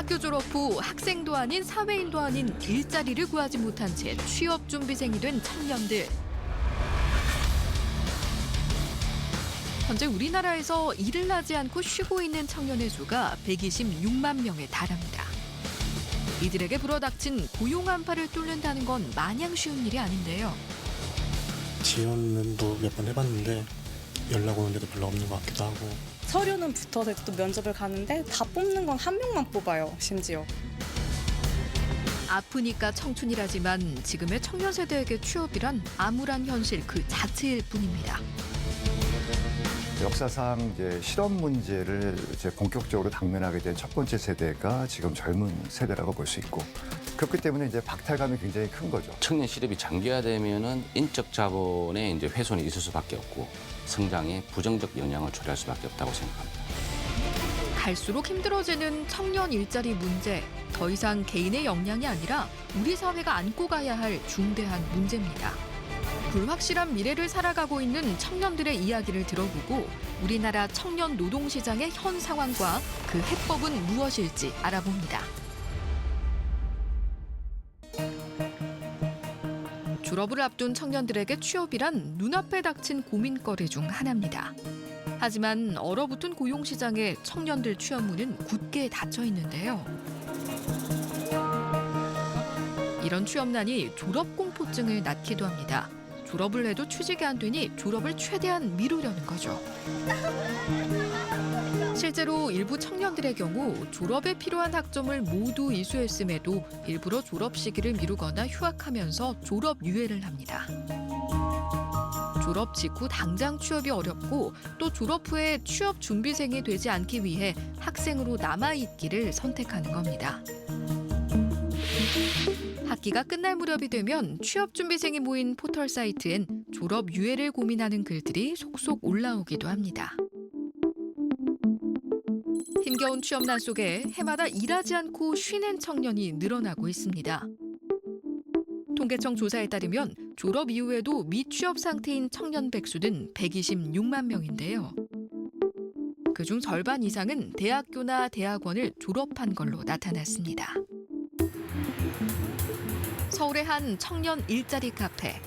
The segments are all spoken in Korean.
대학교 졸업 후 학생도 아닌 사회인도 아닌 일자리를 구하지 못한 채 취업준비생이 된 청년들. 현재 우리나라에서 일을 하지 않고 쉬고 있는 청년의 수가 126만 명에 달합니다. 이들에게 불어닥친 고용 한파를 뚫는다는 건 마냥 쉬운 일이 아닌데요. 지원은 또 몇 번 해봤는데 연락 오는데도 별로 없는 것 같기도 하고. 서류는 붙어서 또 면접을 가는데 다 뽑는 건 한 명만 뽑아요, 심지어. 아프니까 청춘이라지만 지금의 청년 세대에게 취업이란 암울한 현실 그 자체일 뿐입니다. 역사상 이제 실업 문제를 이제 본격적으로 당면하게 된 첫 번째 세대가 지금 젊은 세대라고 볼 수 있고, 그렇기 때문에 이제 박탈감이 굉장히 큰 거죠. 청년 실업이 장기화되면은 인적 자본의 이제 훼손이 있을 수밖에 없고 성장에 부정적 영향을 초래할 수밖에 없다고 생각합니다. 갈수록 힘들어지는 청년 일자리 문제. 더 이상 개인의 역량이 아니라 우리 사회가 안고 가야 할 중대한 문제입니다. 불확실한 미래를 살아가고 있는 청년들의 이야기를 들어보고 우리나라 청년 노동시장의 현 상황과 그 해법은 무엇일지 알아봅니다. 졸업을 앞둔 청년들에게 취업이란 눈앞에 닥친 고민거리 중 하나입니다. 하지만 얼어붙은 고용시장에 청년들 취업문은 굳게 닫혀 있는데요. 이런 취업난이 졸업공포증을 낳기도 합니다. 졸업을 해도 취직이 안 되니 졸업을 최대한 미루려는 거죠. 실제로 일부 청년들의 경우 졸업에 필요한 학점을 모두 이수했음에도 일부러 졸업 시기를 미루거나 휴학하면서 졸업 유예를 합니다. 졸업 직후 당장 취업이 어렵고 또 졸업 후에 취업 준비생이 되지 않기 위해 학생으로 남아있기를 선택하는 겁니다. 학기가 끝날 무렵이 되면 취업준비생이 모인 포털 사이트엔 졸업 유예를 고민하는 글들이 속속 올라오기도 합니다. 힘겨운 취업난 속에 해마다 일하지 않고 쉬는 청년이 늘어나고 있습니다. 통계청 조사에 따르면 졸업 이후에도 미취업 상태인 청년 백수는 126만 명인데요. 그중 절반 이상은 대학교나 대학원을 졸업한 걸로 나타났습니다. 서울의 한 청년 일자리 카페.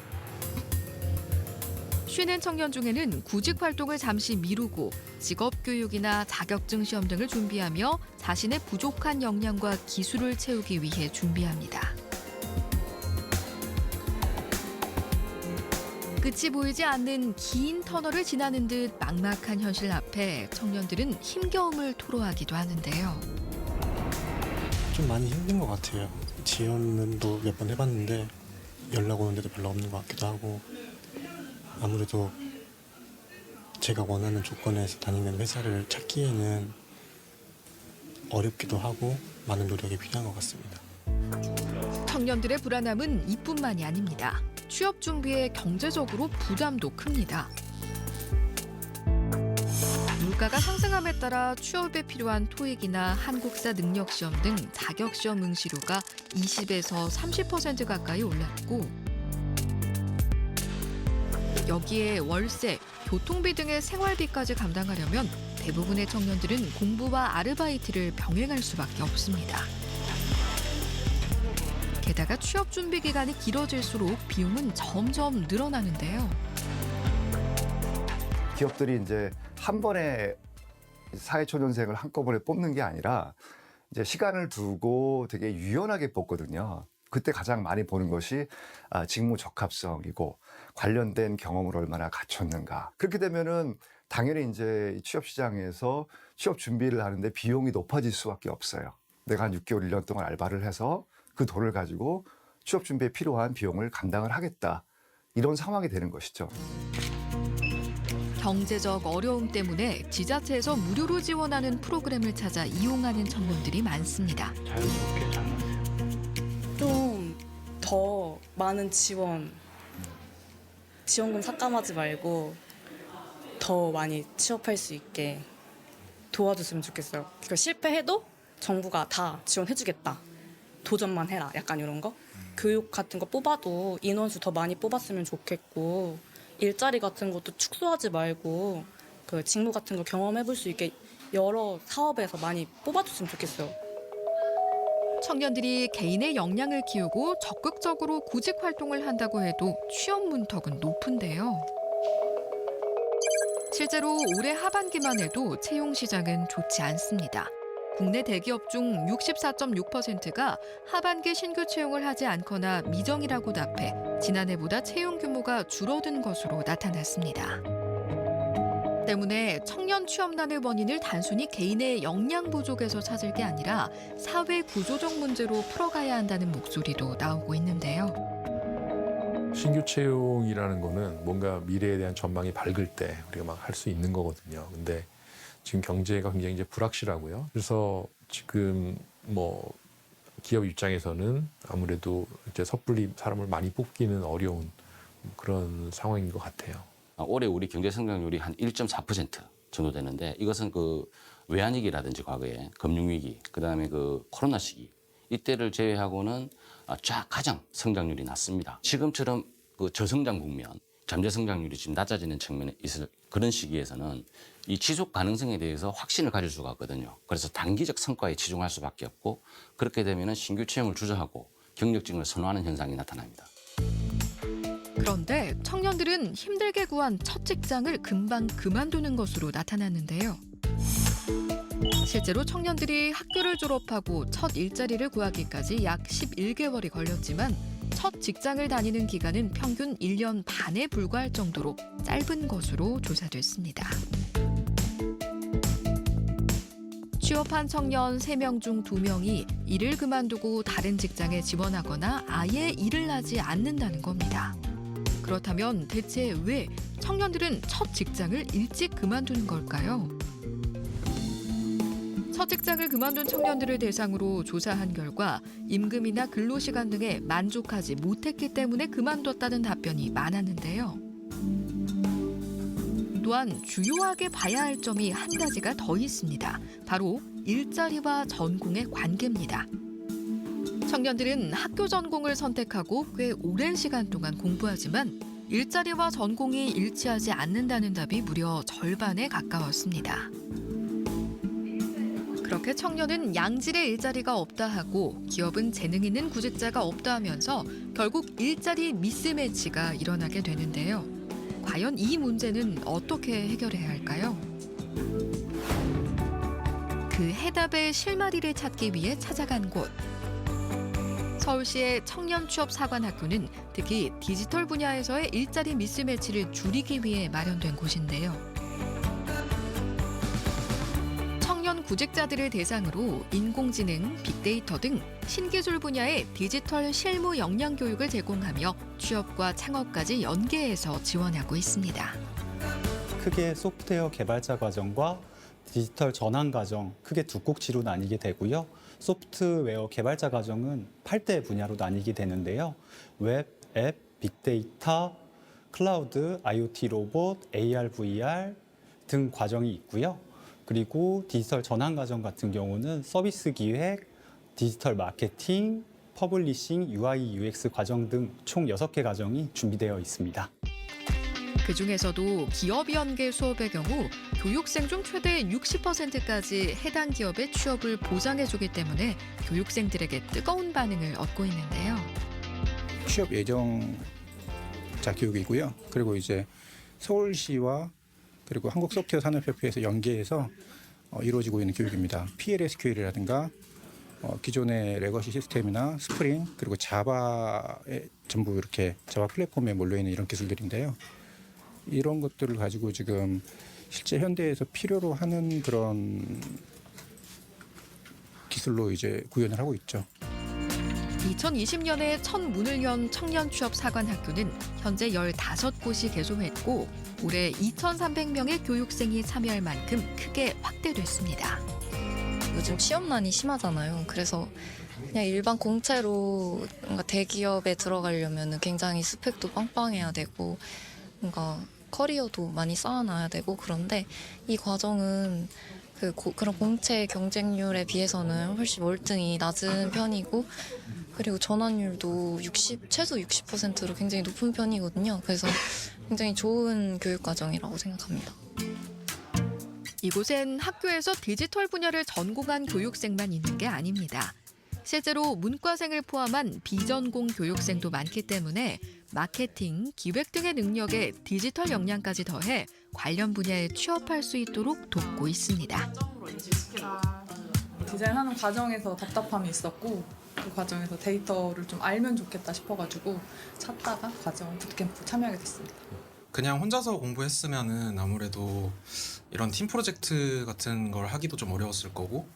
쉬는 청년 중에는 구직 활동을 잠시 미루고 직업교육이나 자격증 시험 등을 준비하며 자신의 부족한 역량과 기술을 채우기 위해 준비합니다. 끝이 보이지 않는 긴 터널을 지나는 듯 막막한 현실 앞에 청년들은 힘겨움을 토로하기도 하는데요. 좀 많이 힘든 것 같아요. 지원은 또 몇 번 해봤는데 연락 오는데도 별로 없는 것 같기도 하고, 아무래도 제가 원하는 조건에서 다니는 회사를 찾기에는 어렵기도 하고 많은 노력이 필요한 것 같습니다. 청년들의 불안함은 이뿐만이 아닙니다. 취업 준비에 경제적으로 부담도 큽니다. 물가가 상승함에 따라 취업에 필요한 토익이나 한국사 능력시험 등 자격시험 응시료가 20에서 30% 가까이 올랐고, 여기에 월세, 교통비 등의 생활비까지 감당하려면 대부분의 청년들은 공부와 아르바이트를 병행할 수밖에 없습니다. 게다가 취업 준비 기간이 길어질수록 비용은 점점 늘어나는데요. 기업들이 이제 한 번에 사회초년생을 한꺼번에 뽑는 게 아니라 이제 시간을 두고 되게 유연하게 뽑거든요. 그때 가장 많이 보는 것이 직무 적합성이고 관련된 경험을 얼마나 갖췄는가. 그렇게 되면은 당연히 이제 취업 시장에서 취업 준비를 하는데 비용이 높아질 수밖에 없어요. 내가 한 6개월, 1년 동안 알바를 해서 그 돈을 가지고 취업 준비에 필요한 비용을 감당을 하겠다. 이런 상황이 되는 것이죠. 경제적 어려움 때문에 지자체에서 무료로 지원하는 프로그램을 찾아 이용하는 청년들이 많습니다. 자연스럽게 잘 맞아요. 좀 더 많은 지원금 삭감하지 말고 더 많이 취업할 수 있게 도와줬으면 좋겠어요. 그러니까 실패해도 정부가 다 지원해주겠다. 도전만 해라. 약간 이런 거. 교육 같은 거 뽑아도 인원수 더 많이 뽑았으면 좋겠고, 일자리 같은 것도 축소하지 말고 그 직무 같은 거 경험해볼 수 있게 여러 사업에서 많이 뽑아줬으면 좋겠어요. 청년들이 개인의 역량을 키우고 적극적으로 구직 활동을 한다고 해도 취업 문턱은 높은데요. 실제로 올해 하반기만 해도 채용 시장은 좋지 않습니다. 국내 대기업 중 64.6%가 하반기 신규 채용을 하지 않거나 미정이라고 답해 지난해보다 채용 규모가 줄어든 것으로 나타났습니다. 때문에 청년 취업난의 원인을 단순히 개인의 역량 부족에서 찾을 게 아니라 사회 구조적 문제로 풀어가야 한다는 목소리도 나오고 있는데요. 신규 채용이라는 거는 뭔가 미래에 대한 전망이 밝을 때 우리가 막 할 수 있는 거거든요. 근데 지금 경제가 굉장히 이제 불확실하고요. 그래서 지금 뭐 기업 입장에서는 아무래도 이제 섣불리 사람을 많이 뽑기는 어려운 그런 상황인 것 같아요. 올해 우리 경제 성장률이 한 1.4% 정도 되는데 이것은 그 외환위기라든지 과거에 금융위기, 그다음에 그 코로나 시기 이때를 제외하고는 가장 성장률이 낮습니다. 지금처럼 그 저성장 국면, 잠재 성장률이 지금 낮아지는 측면에 있을 그런 시기에서는 이 지속 가능성에 대해서 확신을 가질 수가 없거든요. 그래서 단기적 성과에 치중할 수밖에 없고 그렇게 되면 신규 채용을 주저하고 경력 증을 선호하는 현상이 나타납니다. 그런데 청년들은 힘들게 구한 첫 직장을 금방 그만두는 것으로 나타났는데요. 실제로 청년들이 학교를 졸업하고 첫 일자리를 구하기까지 약 11개월이 걸렸지만 첫 직장을 다니는 기간은 평균 1년 반에 불과할 정도로 짧은 것으로 조사됐습니다. 취업한 청년 3명 중 2명이 일을 그만두고 다른 직장에 지원하거나 아예 일을 하지 않는다는 겁니다. 그렇다면 대체 왜 청년들은 첫 직장을 일찍 그만두는 걸까요? 첫 직장을 그만둔 청년들을 대상으로 조사한 결과 임금이나 근로시간 등에 만족하지 못했기 때문에 그만뒀다는 답변이 많았는데요. 또한 주요하게 봐야 할 점이 한 가지가 더 있습니다. 바로 일자리와 전공의 관계입니다. 청년들은 학교 전공을 선택하고 꽤 오랜 시간 동안 공부하지만 일자리와 전공이 일치하지 않는다는 답이 무려 절반에 가까웠습니다. 그렇게 청년은 양질의 일자리가 없다 하고 기업은 재능 있는 구직자가 없다 하면서 결국 일자리 미스매치가 일어나게 되는데요. 과연 이 문제는 어떻게 해결해야 할까요? 그 해답의 실마리를 찾기 위해 찾아간 곳. 서울시의 청년취업사관학교는 특히 디지털 분야에서의 일자리 미스매치를 줄이기 위해 마련된 곳인데요. 청년 구직자들을 대상으로 인공지능, 빅데이터 등 신기술 분야의 디지털 실무 역량 교육을 제공하며 취업과 창업까지 연계해서 지원하고 있습니다. 크게 소프트웨어 개발자 과정과 디지털 전환 과정 크게 두 꼭지로 나뉘게 되고요. 소프트웨어 개발자 과정은 8대 분야로 나뉘게 되는데요. 웹, 앱, 빅데이터, 클라우드, IoT 로봇, AR, VR 등 과정이 있고요. 그리고 디지털 전환 과정 같은 경우는 서비스 기획, 디지털 마케팅, 퍼블리싱, UI, UX 과정 등 총 6개 과정이 준비되어 있습니다. 그중에서도 기업 연계 수업의 경우 교육생 중 최대 60%까지 해당 기업의 취업을 보장해주기 때문에 교육생들에게 뜨거운 반응을 얻고 있는데요. 취업 예정자 교육이고요. 그리고 이제 서울시와 그리고 한국소프트웨어산업협회에서 연계해서 이루어지고 있는 교육입니다. PLSQL이라든가 기존의 레거시 시스템이나 스프링 그리고 자바에 전부 이렇게 자바 플랫폼에 몰려있는 이런 기술들인데요. 이런 것들을 가지고 지금 실제 현대에서 필요로 하는 그런 기술로 이제 구현을 하고 있죠. 2020년에 첫 문을 연 청년취업사관학교는 현재 15곳이 개소했고 올해 2,300명의 교육생이 참여할 만큼 크게 확대됐습니다. 요즘 취업난이 심하잖아요. 그래서 그냥 일반 공채로 뭔가 대기업에 들어가려면 굉장히 스펙도 빵빵해야 되고 뭔가 커리어도 많이 쌓아놔야 되고 그런데 이 과정은 그런 공채 경쟁률에 비해서는 훨씬 월등히 낮은 편이고 그리고 전환율도 최소 60%로 굉장히 높은 편이거든요. 그래서 굉장히 좋은 교육 과정이라고 생각합니다. 이곳엔 학교에서 디지털 분야를 전공한 교육생만 있는 게 아닙니다. 실제로 문과생을 포함한 비전공 교육생도 많기 때문에 마케팅, 기획 등의 능력에 디지털 역량까지 더해 관련 분야에 취업할 수 있도록 돕고 있습니다. 디자인하는 과정에서 답답함이 있었고 그 과정에서 데이터를 좀 알면 좋겠다 싶어가지고 찾다가 과정 부트캠프 참여하게 됐습니다. 그냥 혼자서 공부했으면은 아무래도 이런 팀 프로젝트 같은 걸 하기도 좀 어려웠을 거고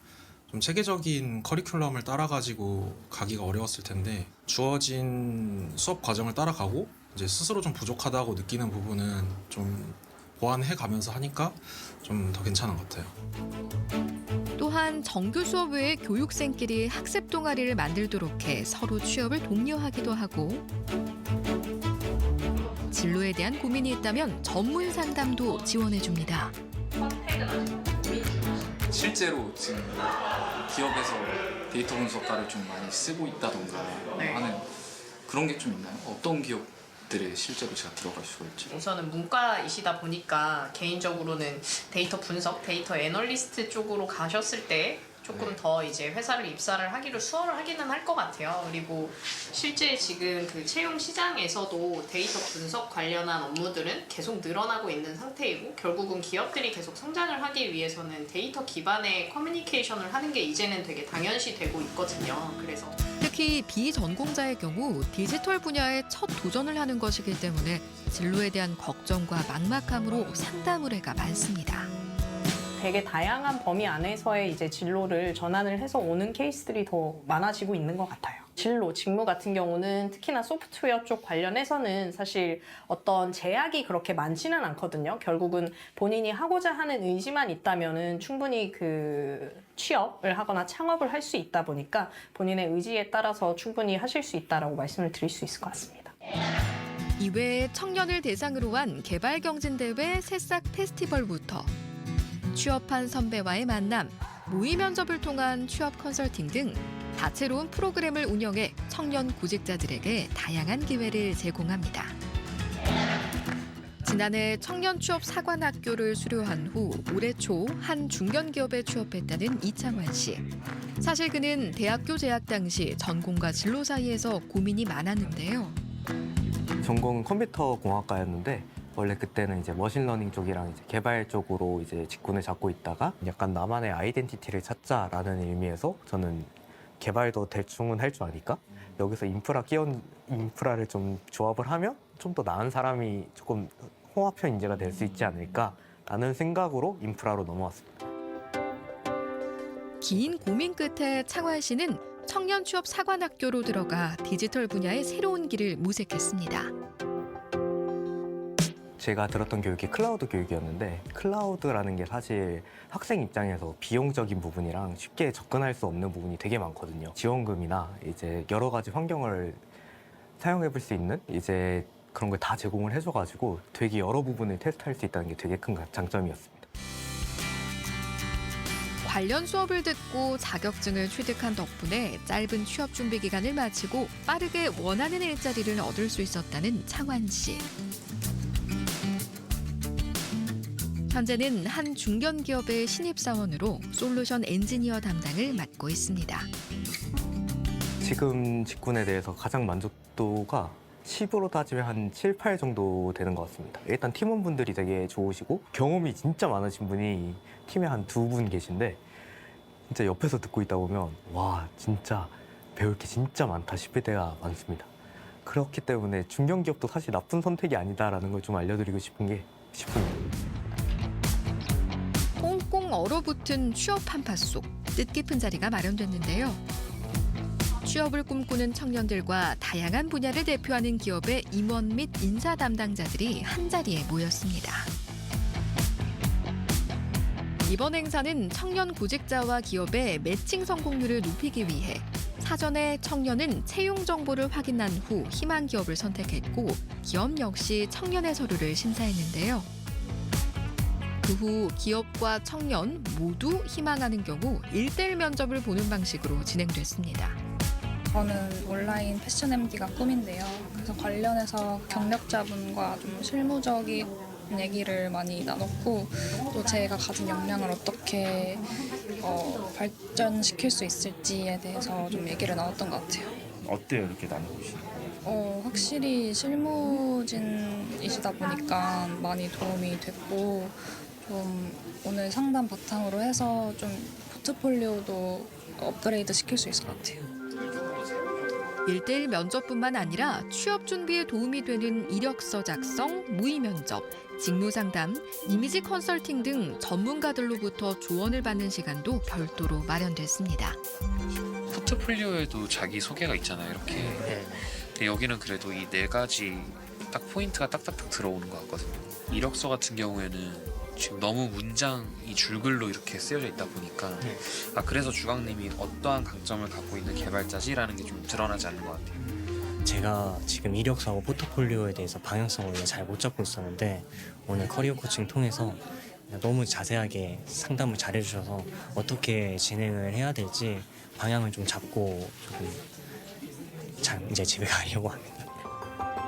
좀 체계적인 커리큘럼을 따라가지고 가기가 어려웠을 텐데 주어진 수업 과정을 따라가고 이제 스스로 좀 부족하다고 느끼는 부분은 좀 보완해 가면서 하니까 좀 더 괜찮은 것 같아요. 또한 정규 수업 외에 교육생끼리 학습 동아리를 만들도록 해 서로 취업을 독려하기도 하고 진로에 대한 고민이 있다면 전문 상담도 지원해줍니다. 실제로 지금 기업에서 데이터 분석가를 좀 많이 쓰고 있다던가 하는 그런 게 좀 있나요? 어떤 기업들에 실제로 제가 들어갈 수가 있죠? 우선은 문과이시다 보니까 개인적으로는 데이터 분석, 데이터 애널리스트 쪽으로 가셨을 때 조금 더 이제 회사를 입사를 하기를 수월하기는 할 것 같아요. 그리고 실제 지금 그 채용 시장에서도 데이터 분석 관련한 업무들은 계속 늘어나고 있는 상태이고 결국은 기업들이 계속 성장을 하기 위해서는 데이터 기반의 커뮤니케이션을 하는 게 이제는 되게 당연시 되고 있거든요. 그래서 특히 비전공자의 경우 디지털 분야에 첫 도전을 하는 것이기 때문에 진로에 대한 걱정과 막막함으로 상담 의뢰가 많습니다. 되게 다양한 범위 안에서의 이제 진로를 전환을 해서 오는 케이스들이 더 많아지고 있는 것 같아요. 진로, 직무 같은 경우는 특히나 소프트웨어 쪽 관련해서는 사실 어떤 제약이 그렇게 많지는 않거든요. 결국은 본인이 하고자 하는 의지만 있다면은 충분히 그 취업을 하거나 창업을 할 수 있다 보니까 본인의 의지에 따라서 충분히 하실 수 있다라고 말씀을 드릴 수 있을 것 같습니다. 이외에 청년을 대상으로 한 개발경진대회 새싹 페스티벌부터 취업한 선배와의 만남, 모의 면접을 통한 취업 컨설팅 등 다채로운 프로그램을 운영해 청년 구직자들에게 다양한 기회를 제공합니다. 지난해 청년 취업 사관학교를 수료한 후 올해 초 한 중견기업에 취업했다는 이창환 씨. 사실 그는 대학교 재학 당시 전공과 진로 사이에서 고민이 많았는데요. 전공은 컴퓨터 공학과였는데 원래 그때는 이제 머신러닝 쪽이랑 이제 개발 쪽으로 이제 직군을 잡고 있다가 약간 나만의 아이덴티티를 찾자라는 의미에서 저는 개발도 대충은 할 줄 아니까 여기서 인프라를 좀 조합을 하면 좀 더 나은 사람이 조금 홍합형 인재가 될 수 있지 않을까라는 생각으로 인프라로 넘어왔습니다. 긴 고민 끝에 창환 씨는 청년 취업 사관학교로 들어가 디지털 분야의 새로운 길을 모색했습니다. 제가 들었던 교육이 클라우드 교육이었는데 클라우드라는 게 사실 학생 입장에서 비용적인 부분이랑 쉽게 접근할 수 없는 부분이 되게 많거든요. 지원금이나 이제 여러 가지 환경을 사용해 볼 수 있는 이제 그런 걸 다 제공을 해줘가지고 되게 여러 부분을 테스트할 수 있다는 게 되게 큰 장점이었습니다. 관련 수업을 듣고 자격증을 취득한 덕분에 짧은 취업 준비 기간을 마치고 빠르게 원하는 일자리를 얻을 수 있었다는 창환 씨. 현재는 한 중견기업의 신입사원으로 솔루션 엔지니어 담당을 맡고 있습니다. 지금 직군에 대해서 가장 만족도가 10으로 따지면 한 7, 8 정도 되는 것 같습니다. 일단 팀원분들이 되게 좋으시고 경험이 진짜 많으신 분이 팀에 한 2분 계신데 진짜 옆에서 듣고 있다 보면 와 진짜 배울 게 진짜 많다 싶을 때가 많습니다. 그렇기 때문에 중견기업도 사실 나쁜 선택이 아니다라는 걸 좀 알려드리고 싶습니다. 꽁꽁 얼어붙은 취업 한파 속 뜻깊은 자리가 마련됐는데요. 취업을 꿈꾸는 청년들과 다양한 분야를 대표하는 기업의 임원 및 인사 담당자들이 한자리에 모였습니다. 이번 행사는 청년 구직자와 기업의 매칭 성공률을 높이기 위해 사전에 청년은 채용 정보를 확인한 후 희망 기업을 선택했고 기업 역시 청년의 서류를 심사했는데요. 그 후 기업과 청년 모두 희망하는 경우 1:1 면접을 보는 방식으로 진행됐습니다. 저는 온라인 패션 MD가 꿈인데요. 그래서 관련해서 경력자분과 좀 실무적인 얘기를 많이 나눴고 또 제가 가진 역량을 어떻게 발전시킬 수 있을지에 대해서 좀 얘기를 나눴던 것 같아요. 어때요 이렇게 나눠보시면? 확실히 실무진이시다 보니까 많이 도움이 됐고 좀 오늘 상담 바탕으로 해서 좀 포트폴리오도 업그레이드 시킬 수 있을 것 같아요. 1대1 면접뿐만 아니라 취업 준비에 도움이 되는 이력서 작성, 모의 면접, 직무 상담, 이미지 컨설팅 등 전문가들로부터 조언을 받는 시간도 별도로 마련됐습니다. 포트폴리오에도 자기 소개가 있잖아요, 이렇게. 근데 여기는 그래도 이 4가지 딱 포인트가 딱딱딱 들어오는 것 같거든요. 이력서 같은 경우에는 지금 너무 문장이 줄글로 이렇게 쓰여져 있다 보니까 그래서 주강님이 어떠한 강점을 갖고 있는 개발자지라는 게 좀 드러나지 않는 것 같아요. 제가 지금 이력서하고 포트폴리오에 대해서 방향성을 원래 잘 못 잡고 있었는데 오늘 커리어 코칭 통해서 너무 자세하게 상담을 잘 해주셔서 어떻게 진행을 해야 될지 방향을 좀 잡고 이제 집에 가려고 합니다.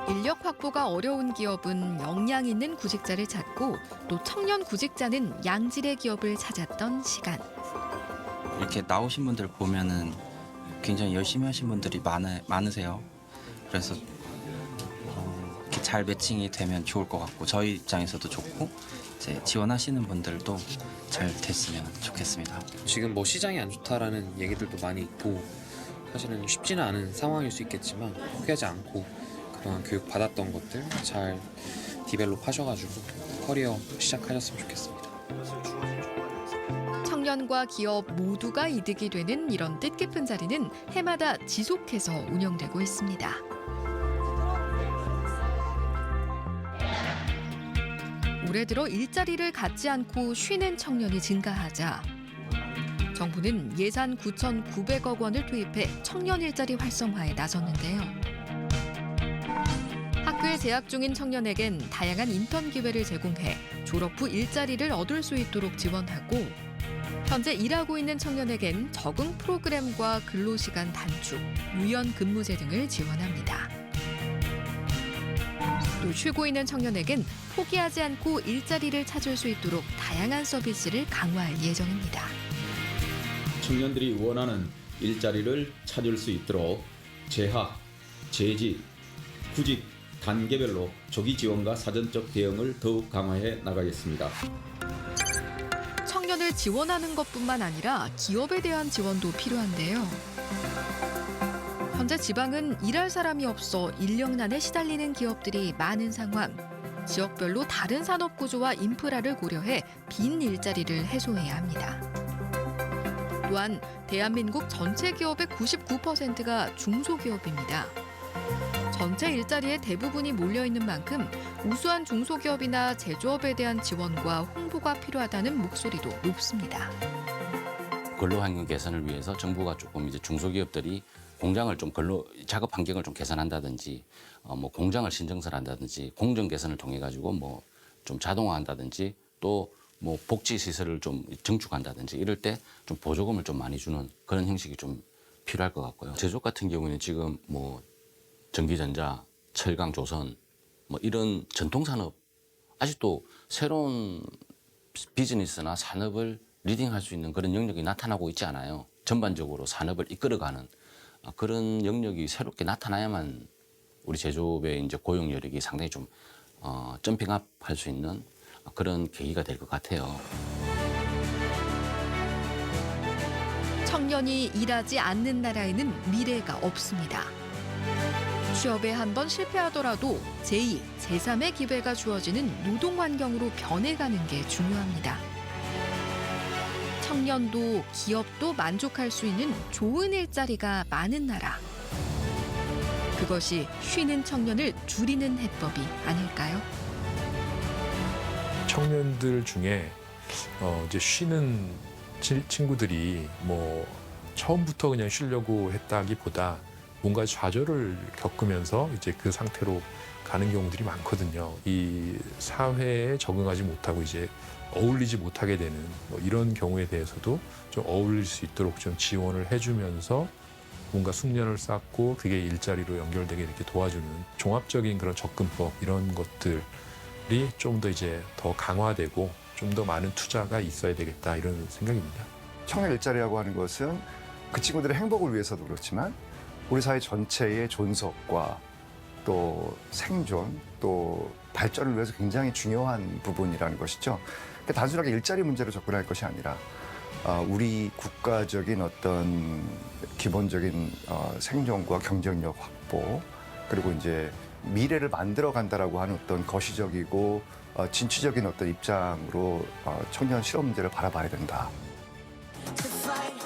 인력 확보가 어려운 기업은 역량 있는 구직자를 찾고 또 청년 구직자는 양질의 기업을 찾았던 시간. 이렇게 나오신 분들 보면은 굉장히 열심히 하신 분들이 많으세요. 그래서 이렇게 잘 매칭이 되면 좋을 것 같고 저희 입장에서도 좋고 이제 지원하시는 분들도 잘 됐으면 좋겠습니다. 지금 뭐 시장이 안 좋다라는 얘기들도 많이 있고 사실은 쉽지는 않은 상황일 수 있겠지만 포기하지 않고 그동안 교육 받았던 것들 잘 디벨롭 하셔가지고 커리어 시작하셨으면 좋겠습니다. 청년과 기업 모두가 이득이 되는 이런 뜻깊은 자리는 해마다 지속해서 운영되고 있습니다. 올해 들어 일자리를 갖지 않고 쉬는 청년이 증가하자 정부는 예산 9,900억 원을 투입해 청년 일자리 활성화에 나섰는데요. 학교에 재학 중인 청년에겐 다양한 인턴 기회를 제공해 졸업 후 일자리를 얻을 수 있도록 지원하고 현재 일하고 있는 청년에겐 적응 프로그램과 근로시간 단축, 유연 근무제 등을 지원합니다. 또 쉬고 있는 청년에겐 포기하지 않고 일자리를 찾을 수 있도록 다양한 서비스를 강화할 예정입니다. 청년들이 원하는 일자리를 찾을 수 있도록 재학, 재직, 구직 단계별로 조기 지원과 사전적 대응을 더욱 강화해 나가겠습니다. 청년을 지원하는 것뿐만 아니라 기업에 대한 지원도 필요한데요. 현재 지방은 일할 사람이 없어 인력난에 시달리는 기업들이 많은 상황. 지역별로 다른 산업 구조와 인프라를 고려해 빈 일자리를 해소해야 합니다. 또한 대한민국 전체 기업의 99%가 중소기업입니다. 전체 일자리의 대부분이 몰려있는 만큼 우수한 중소기업이나 제조업에 대한 지원과 홍보가 필요하다는 목소리도 높습니다. 근로환경 개선을 위해서 정부가 조금 이제 중소기업들이 공장을 좀 작업 환경을 좀 개선한다든지 뭐 공장을 신증설한다든지 공정 개선을 통해 가지고 뭐 좀 자동화한다든지 또 뭐 복지 시설을 좀 증축한다든지 이럴 때 좀 보조금을 좀 많이 주는 그런 형식이 좀 필요할 것 같고요. 제조업 같은 경우에는 지금 뭐 전기전자, 철강, 조선 뭐 이런 전통산업 아직도 새로운 비즈니스나 산업을 리딩할 수 있는 그런 영역이 나타나고 있지 않아요. 전반적으로 산업을 이끌어가는 그런 영역이 새롭게 나타나야만 우리 제조업의 이제 고용 여력이 상당히 좀 점핑업 할 수 있는 그런 계기가 될 것 같아요. 청년이 일하지 않는 나라에는 미래가 없습니다. 취업에 한 번 실패하더라도 제2, 제3의 기회가 주어지는 노동 환경으로 변해가는 게 중요합니다. 청년도 기업도 만족할 수 있는 좋은 일자리가 많은 나라. 그것이 쉬는 청년을 줄이는 해법이 아닐까요? 청년들 중에 이제 쉬는 친구들이 뭐 처음부터 그냥 쉬려고 했다기보다 뭔가 좌절을 겪으면서 이제 그 상태로 가는 경우들이 많거든요. 이 사회에 적응하지 못하고 이제 어울리지 못하게 되는 뭐 이런 경우에 대해서도 좀 어울릴 수 있도록 좀 지원을 해주면서 뭔가 숙련을 쌓고 그게 일자리로 연결되게 이렇게 도와주는 종합적인 그런 접근법 이런 것들 좀 더 이제 더 강화되고 좀 더 많은 투자가 있어야 되겠다 이런 생각입니다. 청년 일자리라고 하는 것은 그 친구들의 행복을 위해서도 그렇지만 우리 사회 전체의 존속과 또 생존 또 발전을 위해서 굉장히 중요한 부분이라는 것이죠. 그러니까 단순하게 일자리 문제로 접근할 것이 아니라 우리 국가적인 어떤 기본적인 생존과 경쟁력 확보 그리고 이제 미래를 만들어 간다라고 하는 어떤 거시적이고 진취적인 어떤 입장으로 청년 실업 문제를 바라봐야 된다. To fight